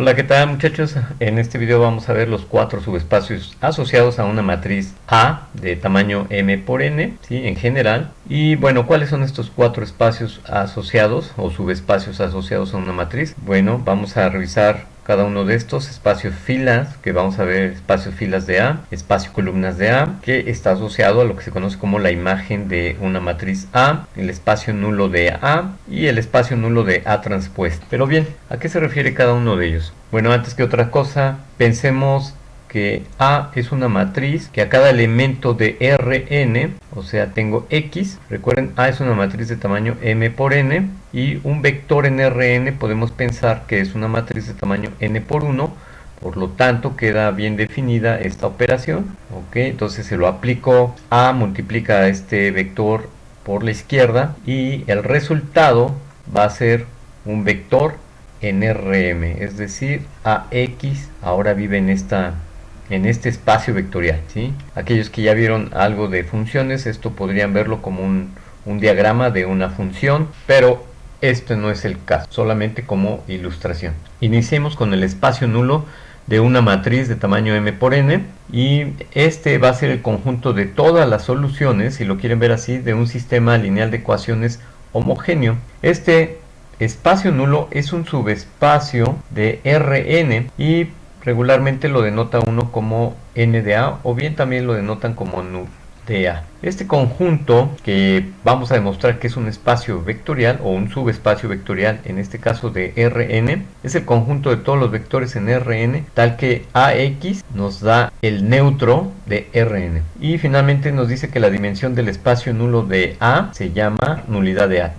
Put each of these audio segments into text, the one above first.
Hola, ¿qué tal muchachos? En este video vamos a ver los cuatro subespacios asociados a una matriz A de tamaño m por n, ¿sí? En general. Y bueno, ¿cuáles son estos cuatro espacios asociados o subespacios asociados a una matriz? Bueno, vamos a revisar cada uno de estos espacios filas, que vamos a ver espacios filas de A, espacio columnas de A, que está asociado a lo que se conoce como la imagen de una matriz A, el espacio nulo de A y el espacio nulo de A transpuesto. Pero bien, ¿a qué se refiere cada uno de ellos? Bueno, antes que otra cosa, pensemos que A es una matriz que a cada elemento de Rn, o sea, tengo X, recuerden, A es una matriz de tamaño m por n, y un vector en Rn podemos pensar que es una matriz de tamaño n por 1, por lo tanto queda bien definida esta operación, ¿ok? Entonces se lo aplico, A multiplica a este vector por la izquierda, y el resultado va a ser un vector en Rm, es decir, AX ahora vive en este espacio vectorial, ¿sí? Aquellos que ya vieron algo de funciones, esto podrían verlo como un diagrama de una función, pero este no es el caso, solamente como ilustración. Iniciemos con el espacio nulo de una matriz de tamaño m por n, y este va a ser el conjunto de todas las soluciones, si lo quieren ver así, de un sistema lineal de ecuaciones homogéneo. Este espacio nulo es un subespacio de Rn y regularmente lo denota uno como n de A, o bien también lo denotan como nu de A. Este conjunto, que vamos a demostrar que es un espacio vectorial o un subespacio vectorial, en este caso de Rn, es el conjunto de todos los vectores en Rn, tal que AX nos da el neutro de Rn. Y finalmente nos dice que la dimensión del espacio nulo de A se llama nulidad de A.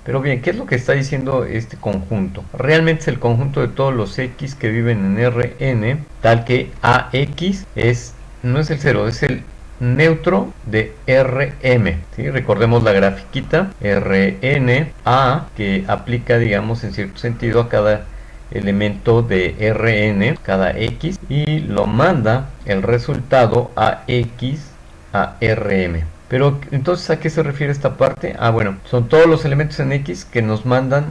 Pero bien, ¿qué es lo que está diciendo este conjunto? Realmente es el conjunto de todos los X que viven en Rn, tal que AX no es el cero, es el neutro de Rm, ¿sí? Recordemos la grafiquita, Rn, A, que aplica, digamos, en cierto sentido a cada elemento de Rn, cada X, y lo manda el resultado a X a Rm. Pero entonces, ¿a qué se refiere esta parte? Bueno, son todos los elementos en X que nos mandan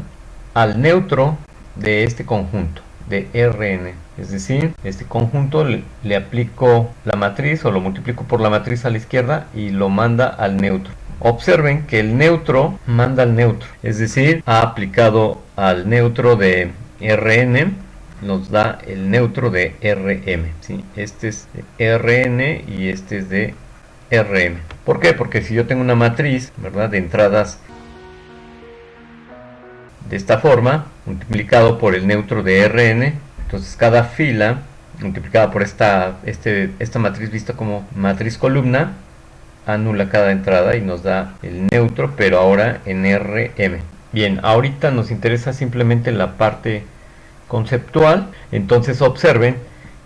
al neutro de este conjunto de Rn. Es decir, este conjunto le aplico la matriz o lo multiplico por la matriz a la izquierda y lo manda al neutro. Observen que el neutro manda al neutro, es decir, ha aplicado al neutro de Rn, nos da el neutro de Rm, ¿sí? Este es de Rn y este es de Rm. ¿Por qué? Porque si yo tengo una matriz, ¿verdad?, de entradas de esta forma, multiplicado por el neutro de Rn, entonces cada fila multiplicada por esta matriz vista como matriz columna anula cada entrada y nos da el neutro, pero ahora en Rm. Bien, ahorita nos interesa simplemente la parte conceptual. Entonces observen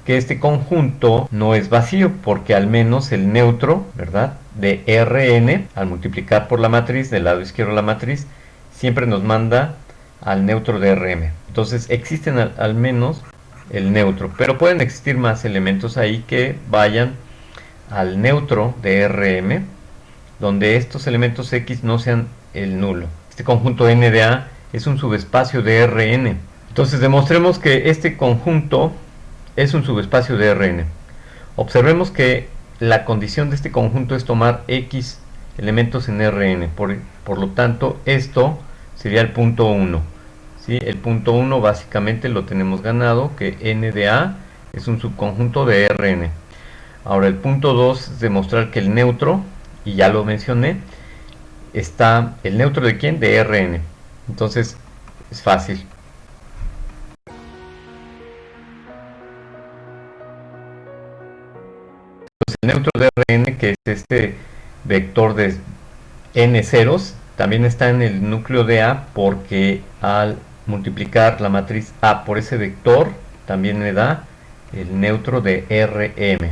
que este conjunto no es vacío, porque al menos el neutro, ¿verdad?, de Rn, al multiplicar por la matriz, del lado izquierdo de la matriz, siempre nos manda al neutro de Rm. Entonces existen al menos el neutro, pero pueden existir más elementos ahí que vayan al neutro de Rm, donde estos elementos X no sean el nulo. Este conjunto n de A es un subespacio de Rn. Entonces demostremos que este conjunto es un subespacio de Rn. Observemos que la condición de este conjunto es tomar X elementos en Rn. Por lo tanto, esto sería el punto 1. ¿Sí? El punto 1 básicamente lo tenemos ganado, que n de A es un subconjunto de Rn. Ahora el punto 2 es demostrar que el neutro, y ya lo mencioné, está el neutro de ¿quién? De Rn. Entonces es fácil. El neutro de Rn, que es este vector de n ceros, también está en el núcleo de A, porque al multiplicar la matriz A por ese vector también me da el neutro de Rm.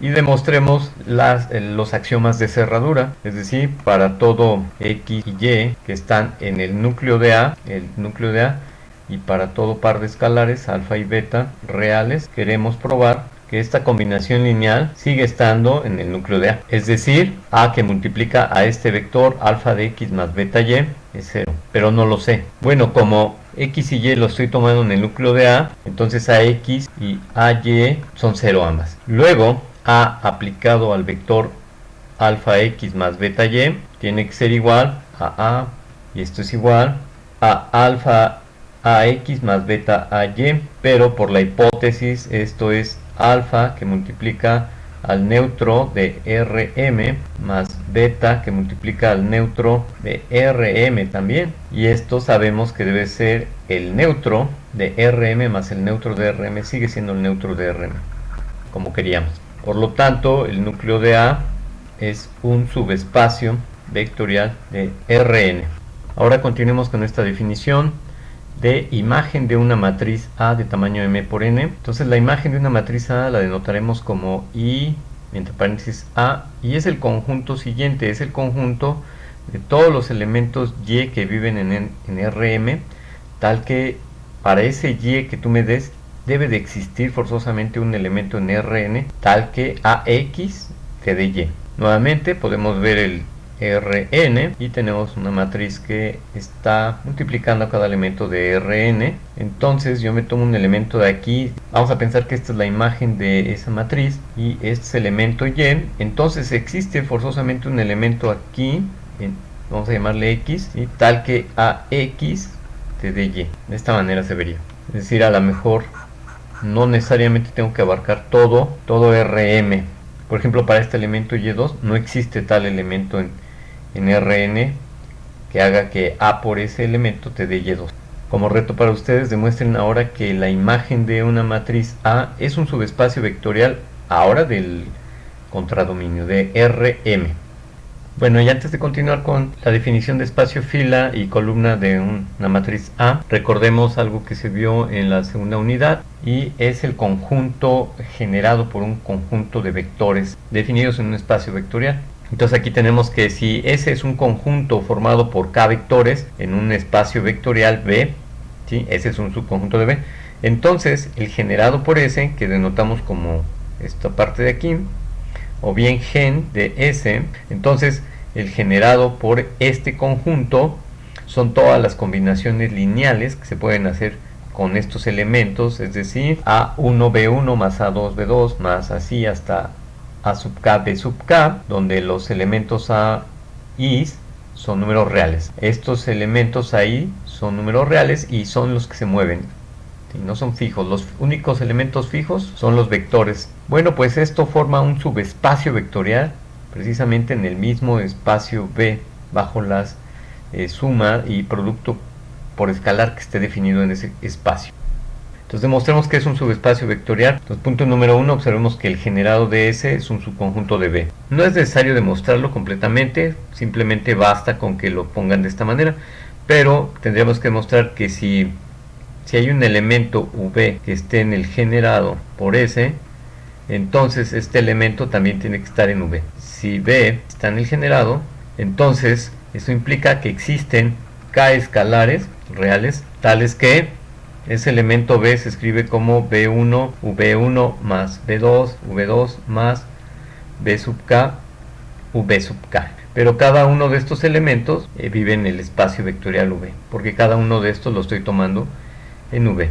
Y demostremos los axiomas de cerradura, es decir, para todo X y Y que están en el núcleo de A, y para todo par de escalares alfa y beta reales, queremos probar que esta combinación lineal sigue estando en el núcleo de A. Es decir, A que multiplica a este vector alfa de X más beta Y es 0. Pero no lo sé. Bueno, como X y Y lo estoy tomando en el núcleo de A, entonces AX y AY son 0 ambas. Luego, A aplicado al vector alfa X más beta Y tiene que ser igual a A, y esto es igual a alfa AX más beta AY, pero por la hipótesis esto es alfa que multiplica al neutro de Rm más beta que multiplica al neutro de Rm también, y esto sabemos que debe ser el neutro de Rm más el neutro de Rm, sigue siendo el neutro de Rm como queríamos. Por lo tanto, el núcleo de A es un subespacio vectorial de Rn. Ahora continuemos con esta definición de imagen de una matriz A de tamaño m por n. Entonces la imagen de una matriz A la denotaremos como I, entre paréntesis A, y es el conjunto siguiente, es el conjunto de todos los elementos Y que viven en Rm, tal que para ese Y que tú me des debe de existir forzosamente un elemento en Rn tal que AX te dé Y. Nuevamente podemos ver el Rn y tenemos una matriz que está multiplicando a cada elemento de Rn. Entonces yo me tomo un elemento de aquí, vamos a pensar que esta es la imagen de esa matriz y este es el elemento Y. Entonces existe forzosamente un elemento aquí, vamos a llamarle X, ¿sí? Tal que AX te dé Y. De esta manera se vería. Es decir, a lo mejor no necesariamente tengo que abarcar todo Rm. Por ejemplo, para este elemento Y2 no existe tal elemento en Rn que haga que A por ese elemento te dé Y2. Como reto para ustedes, demuestren ahora que la imagen de una matriz A es un subespacio vectorial ahora del contradominio de Rm. Bueno, y antes de continuar con la definición de espacio fila y columna de una matriz A, recordemos algo que se vio en la segunda unidad, y es el conjunto generado por un conjunto de vectores definidos en un espacio vectorial. Entonces aquí tenemos que si ese es un conjunto formado por k vectores en un espacio vectorial B, ¿sí? Ese es un subconjunto de B, entonces el generado por S, que denotamos como esta parte de aquí, o bien gen de S, entonces el generado por este conjunto son todas las combinaciones lineales que se pueden hacer con estos elementos, es decir, A1B1 más A2B2 más así hasta A sub k B sub k, donde los elementos A y son números reales. Estos elementos ahí son números reales y son los que se mueven, ¿sí? No son fijos. Los únicos elementos fijos son los vectores. Bueno, pues esto forma un subespacio vectorial precisamente en el mismo espacio B bajo las suma y producto por escalar que esté definido en ese espacio. Entonces demostremos que es un subespacio vectorial. Entonces, punto número 1, observemos que el generado de S es un subconjunto de B. No es necesario demostrarlo completamente, simplemente basta con que lo pongan de esta manera, pero tendríamos que demostrar que si hay un elemento V que esté en el generado por S, entonces este elemento también tiene que estar en V. Si V está en el generado, entonces eso implica que existen K escalares reales, tales que ese elemento B se escribe como B1, V1 más B2, V2 más B sub K, V sub K. Pero cada uno de estos elementos vive en el espacio vectorial V, porque cada uno de estos lo estoy tomando en V.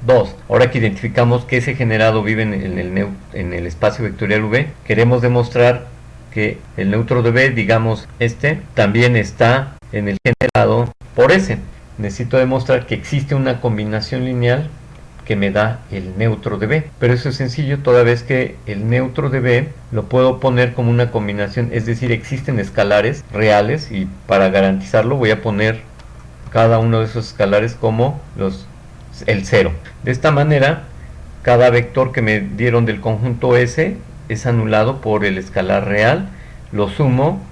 2. Ahora que identificamos que ese generado vive en el espacio vectorial V, queremos demostrar que el neutro de B, digamos este, también está en el generado por S. Necesito demostrar que existe una combinación lineal que me da el neutro de B, pero eso es sencillo toda vez que el neutro de B lo puedo poner como una combinación, es decir, existen escalares reales y para garantizarlo voy a poner cada uno de esos escalares como el 0. De esta manera, cada vector que me dieron del conjunto S es anulado por el escalar real, lo sumo,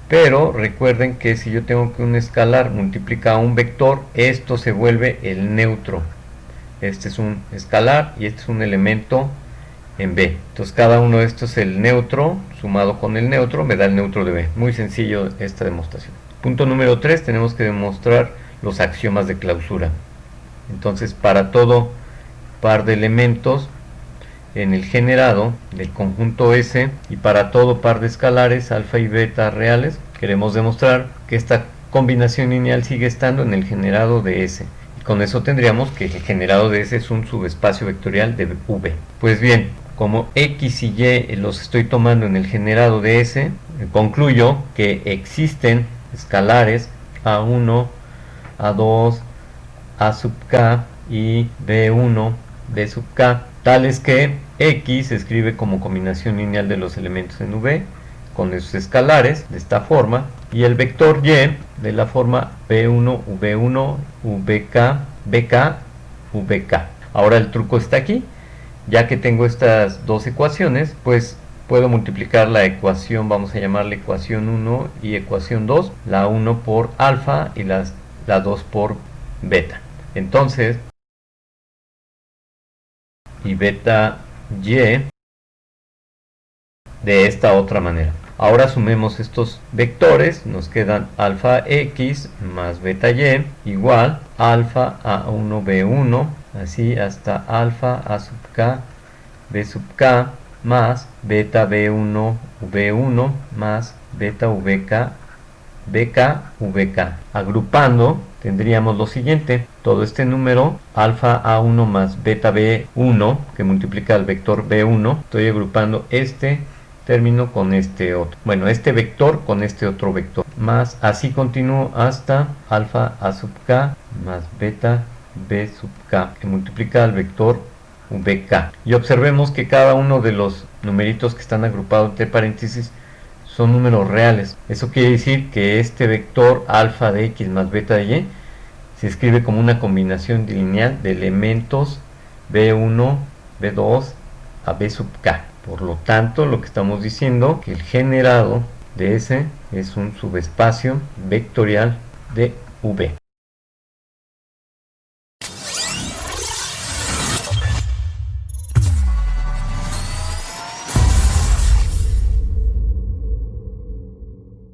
pero recuerden que si yo tengo que un escalar multiplica a un vector, esto se vuelve el neutro. Este es un escalar y este es un elemento en B. Entonces cada uno de estos es el neutro, sumado con el neutro me da el neutro de B. Muy sencillo esta demostración. Punto número 3, tenemos que demostrar los axiomas de clausura. Entonces para todo par de elementos en el generado del conjunto S y para todo par de escalares alfa y beta reales, queremos demostrar que esta combinación lineal sigue estando en el generado de S. con eso tendríamos que el generado de S es un subespacio vectorial de V. Pues bien, como X y Y los estoy tomando en el generado de S, concluyo que existen escalares A1, A2, A sub K y B1, B sub K, tales que X se escribe como combinación lineal de los elementos en V con esos escalares de esta forma, y el vector Y de la forma B1, V1, VK, BK, VK. Ahora el truco está aquí, ya que tengo estas dos ecuaciones, pues puedo multiplicar la ecuación, vamos a llamarla ecuación 1 y ecuación 2, la 1 por alfa y la 2 por beta. Entonces, y beta Y de esta otra manera. Ahora sumemos estos vectores, nos quedan alfa x más beta y igual alfa a1 b1, así hasta alfa a sub k b sub k más beta b1 v1 más beta vk bk vk. Agrupando tendríamos lo siguiente: todo este número alfa a1 más beta b1 que multiplica el vector b1, estoy agrupando este término con este otro, bueno, este vector con este otro vector, más así continúo hasta alfa a sub k más beta b sub k que multiplica el vector vk. Y observemos que cada uno de los numeritos que están agrupados entre paréntesis son números reales. Eso quiere decir que este vector alfa de x más beta de y se escribe como una combinación lineal de elementos b1, b2 a b sub k. Por lo tanto, lo que estamos diciendo que el generado de S es un subespacio vectorial de V.